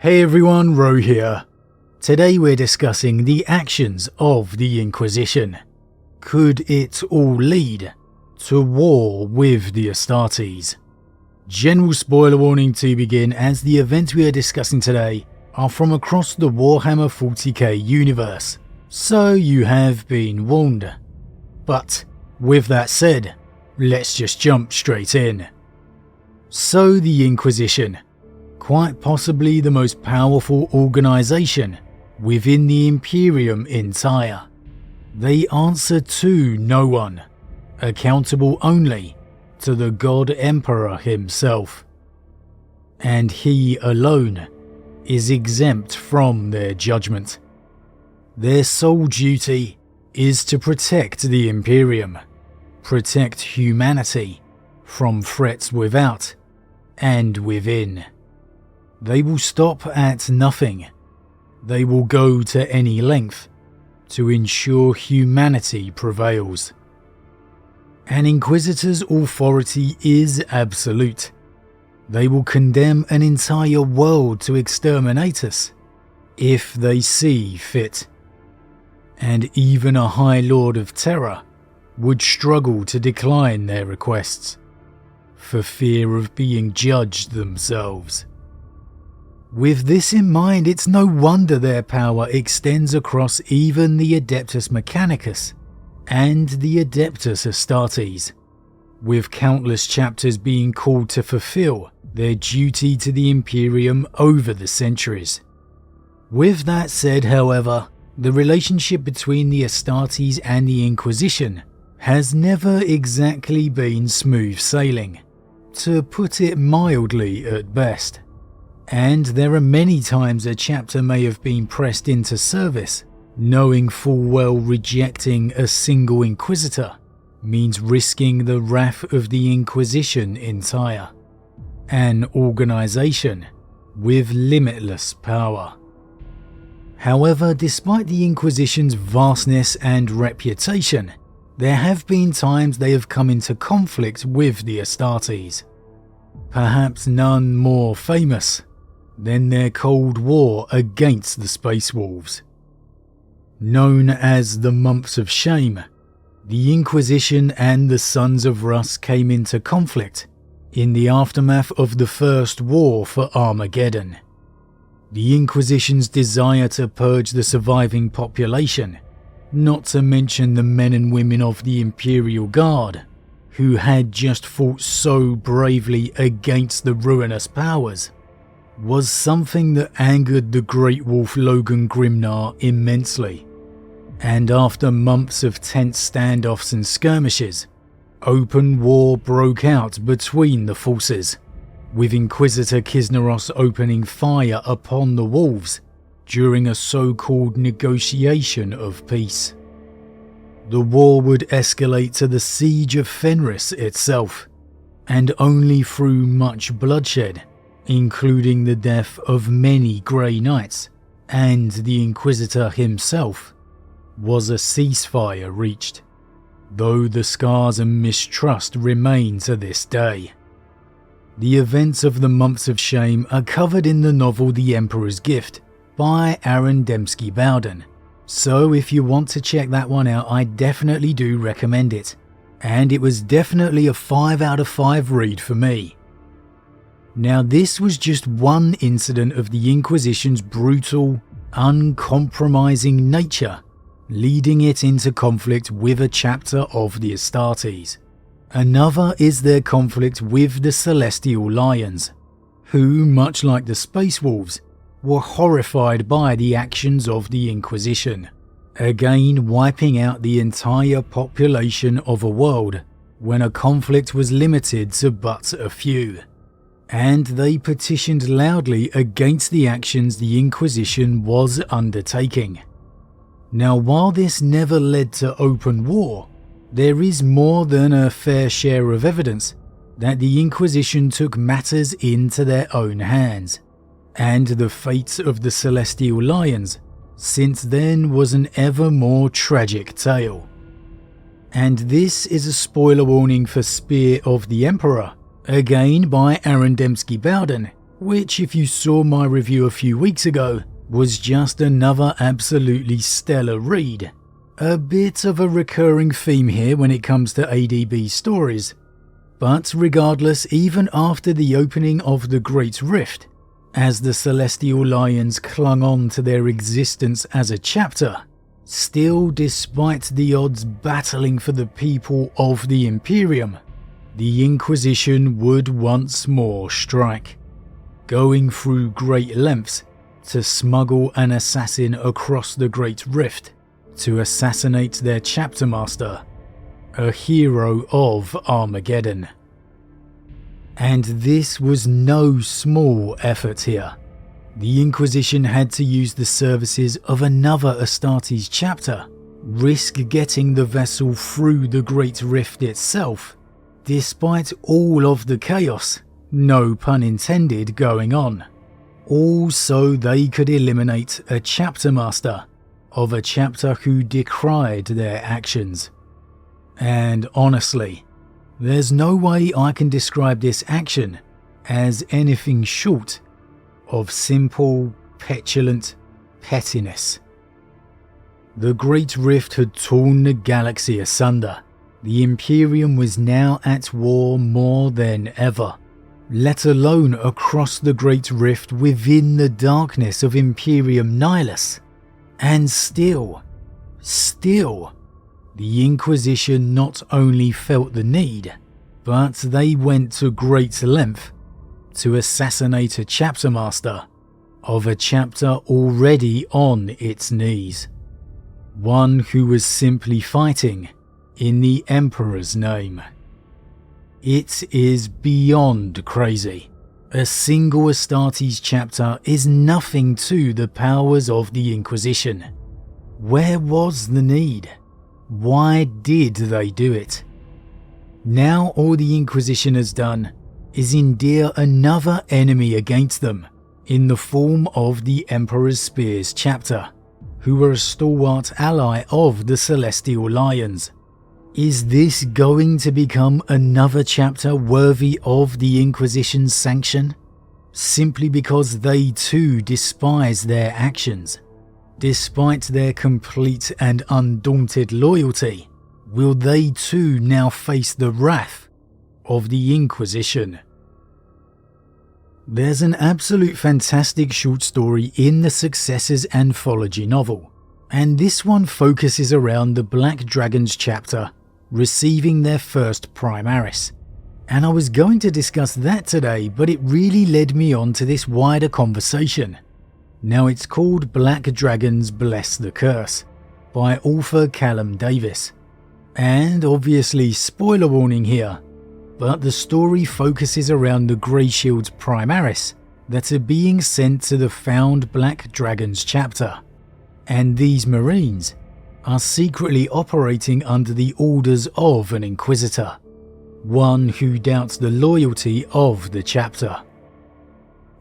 Hey everyone, Rho here. Today we're discussing the actions of the Inquisition. Could it all lead to war with the Astartes? General spoiler warning to begin, as the events we are discussing today are from across the Warhammer 40k universe, so you have been warned. But with that said, let's just jump straight in. So the Inquisition, quite possibly the most powerful organisation within the Imperium entire. They answer to no one, accountable only to the God Emperor himself. And he alone is exempt from their judgment. Their sole duty is to protect the Imperium, protect humanity from threats without and within. They will stop at nothing. They will go to any length to ensure humanity prevails. An Inquisitor's authority is absolute. They will condemn an entire world to exterminate us if they see fit. And even a High Lord of Terror would struggle to decline their requests, for fear of being judged themselves. With this in mind, it's no wonder their power extends across even the Adeptus Mechanicus and the Adeptus Astartes, with countless chapters being called to fulfill their duty to the Imperium over the centuries. With that said, however, the relationship between the Astartes and the Inquisition has never exactly been smooth sailing, to put it mildly at best. And there are many times a chapter may have been pressed into service, knowing full well rejecting a single Inquisitor means risking the wrath of the Inquisition entire, an organisation with limitless power. However, despite the Inquisition's vastness and reputation, there have been times they have come into conflict with the Astartes. Perhaps none more famous than their Cold War against the Space Wolves. Known as the Months of Shame, the Inquisition and the Sons of Rus came into conflict in the aftermath of the First War for Armageddon. The Inquisition's desire to purge the surviving population, not to mention the men and women of the Imperial Guard, who had just fought so bravely against the ruinous powers, was something that angered the Great Wolf Logan Grimnar immensely. And after months of tense standoffs and skirmishes, open war broke out between the forces, with Inquisitor Kisneros opening fire upon the wolves during a so-called negotiation of peace. The war would escalate to the siege of Fenris itself, and only through much bloodshed, including the death of many Grey Knights and the Inquisitor himself, was a ceasefire reached, though the scars and mistrust remain to this day. The events of the Months of Shame are covered in the novel The Emperor's Gift by Aaron Dembski Bowden, so if you want to check that one out, I definitely do recommend it, and it was definitely a 5 out of 5 read for me. Now, this was just one incident of the Inquisition's brutal, uncompromising nature, leading it into conflict with a chapter of the Astartes. Another is their conflict with the Celestial Lions, who, much like the Space Wolves, were horrified by the actions of the Inquisition, again wiping out the entire population of a world when a conflict was limited to but a few. And they petitioned loudly against the actions the Inquisition was undertaking. Now, while this never led to open war, there is more than a fair share of evidence that the Inquisition took matters into their own hands, and the fates of the Celestial Lions since then was an ever more tragic tale. And this is a spoiler warning for Spear of the Emperor, again by Aaron Dembski Bowden, which, if you saw my review a few weeks ago, was just another absolutely stellar read. A bit of a recurring theme here when it comes to ADB stories. But regardless, even after the opening of the Great Rift, as the Celestial Lions clung on to their existence as a chapter, still despite the odds battling for the people of the Imperium, the Inquisition would once more strike, going through great lengths to smuggle an assassin across the Great Rift to assassinate their chapter master, a hero of Armageddon. And this was no small effort here. The Inquisition had to use the services of another Astartes chapter, risk getting the vessel through the Great Rift itself, despite all of the chaos, no pun intended, going on. All so they could eliminate a chapter master of a chapter who decried their actions. And honestly, there's no way I can describe this action as anything short of simple, petulant pettiness. The Great Rift had torn the galaxy asunder. The Imperium was now at war more than ever, let alone across the Great Rift within the darkness of Imperium Nihilus. And still, the Inquisition not only felt the need, but they went to great length to assassinate a chapter master of a chapter already on its knees. One who was simply fighting in the Emperor's name. It is beyond crazy. A single Astartes chapter is nothing to the powers of the Inquisition. Where was the need? Why did they do it? Now all the Inquisition has done is endear another enemy against them in the form of the Emperor's Spears chapter, who were a stalwart ally of the Celestial Lions. Is this going to become another chapter worthy of the Inquisition's sanction? Simply because they too despise their actions? Despite their complete and undaunted loyalty, will they too now face the wrath of the Inquisition? There's an absolute fantastic short story in the Successors anthology novel, and this one focuses around the Black Dragons chapter receiving their first Primaris. And I was going to discuss that today, but it really led me on to this wider conversation. Now it's called Black Dragons Bless the Curse by author Callum Davis. And obviously spoiler warning here, but the story focuses around the Grey Shield's Primaris that are being sent to the found Black Dragons chapter. And these Marines are secretly operating under the orders of an Inquisitor, one who doubts the loyalty of the chapter.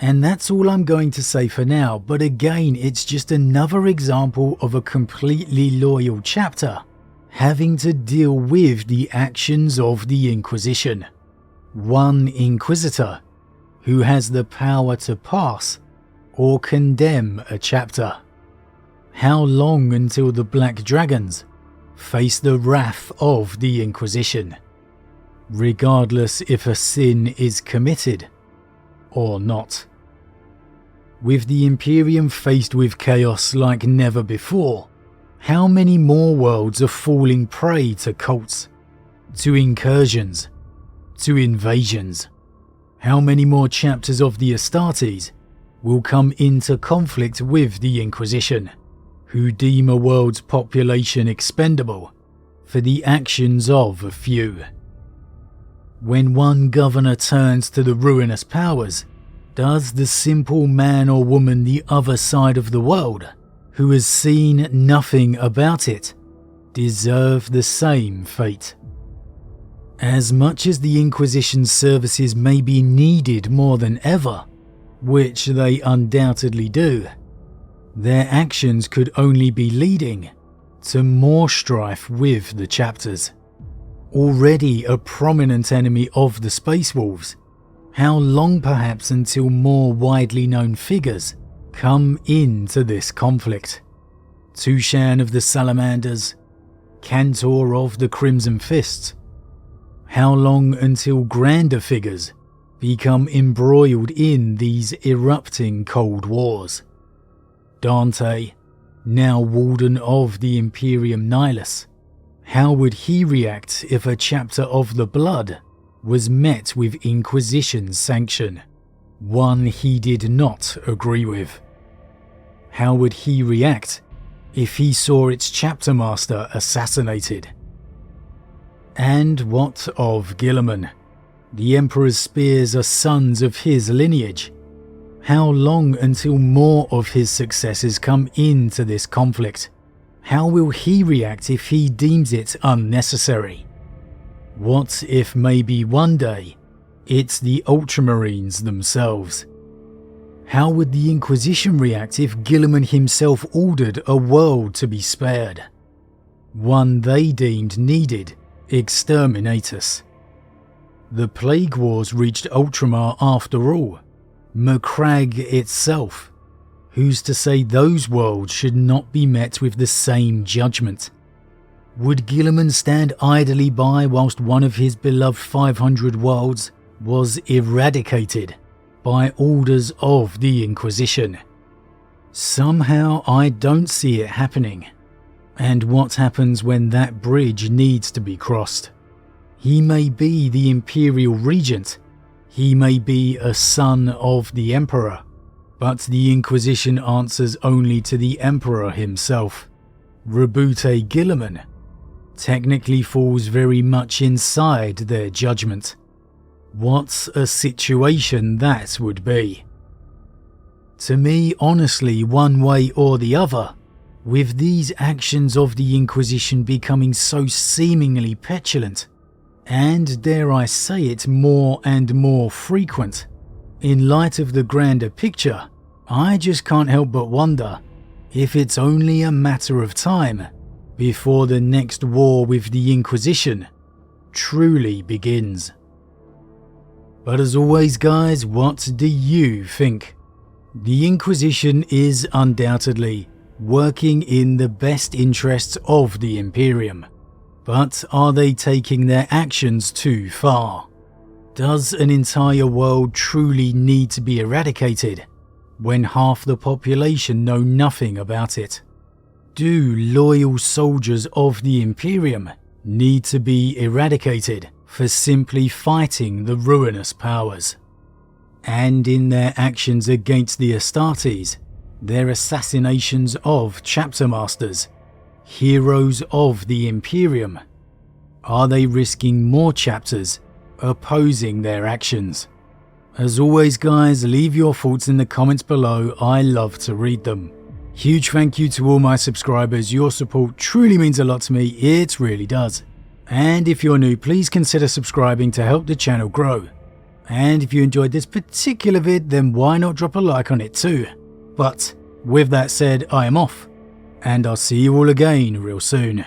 And that's all I'm going to say for now, but again, it's just another example of a completely loyal chapter having to deal with the actions of the Inquisition. One Inquisitor who has the power to pass or condemn a chapter. How long until the Black Dragons face the wrath of the Inquisition, regardless if a sin is committed or not? With the Imperium faced with chaos like never before, how many more worlds are falling prey to cults, to incursions, to invasions? How many more chapters of the Astartes will come into conflict with the Inquisition, who deem a world's population expendable for the actions of a few? When one governor turns to the ruinous powers, does the simple man or woman the other side of the world, who has seen nothing about it, deserve the same fate? As much as the Inquisition's services may be needed more than ever, which they undoubtedly do, their actions could only be leading to more strife with the chapters. Already a prominent enemy of the Space Wolves, How long perhaps until more widely known figures come into this conflict? Tushan of the Salamanders, Cantor of the Crimson Fist. How long until grander figures become embroiled in these erupting cold wars? Dante, now Warden of the Imperium Nihilus, how would he react if a chapter of the Blood was met with Inquisition sanction, one he did not agree with? How would he react if he saw its chapter master assassinated? And what of Guilliman? The Emperor's spears are sons of his lineage. How long until more of his successors come into this conflict? How will he react if he deems it unnecessary? What if maybe one day it's the Ultramarines themselves? How would the Inquisition react if Guilliman himself ordered a world to be spared? One they deemed needed exterminatus. The Plague Wars reached Ultramar after all, Macragge itself. Who's to say those worlds should not be met with the same judgment? Would Guilliman stand idly by whilst one of his beloved 500 worlds was eradicated by orders of the Inquisition? Somehow I don't see it happening. And what happens when that bridge needs to be crossed? He may be the Imperial Regent, he may be a son of the Emperor, but the Inquisition answers only to the Emperor himself. Rabute Guilliman technically falls very much inside their judgment. What a situation that would be. To me, honestly, one way or the other, with these actions of the Inquisition becoming so seemingly petulant, and dare I say it, more and more frequent, in light of the grander picture, I just can't help but wonder if it's only a matter of time before the next war with the Inquisition truly begins. But as always guys, what do you think? The Inquisition is undoubtedly working in the best interests of the Imperium, but are they taking their actions too far? Does an entire world truly need to be eradicated when half the population know nothing about it? Do loyal soldiers of the Imperium need to be eradicated for simply fighting the ruinous powers? And in their actions against the Astartes, their assassinations of chapter masters, heroes of the Imperium, are they risking more chapters opposing their actions? As always guys, leave your thoughts in the comments below, I love to read them. Huge thank you to all my subscribers, your support truly means a lot to me, it really does. And if you're new, please consider subscribing to help the channel grow. And if you enjoyed this particular vid, then why not drop a like on it too. But with that said, I am off, and I'll see you all again real soon.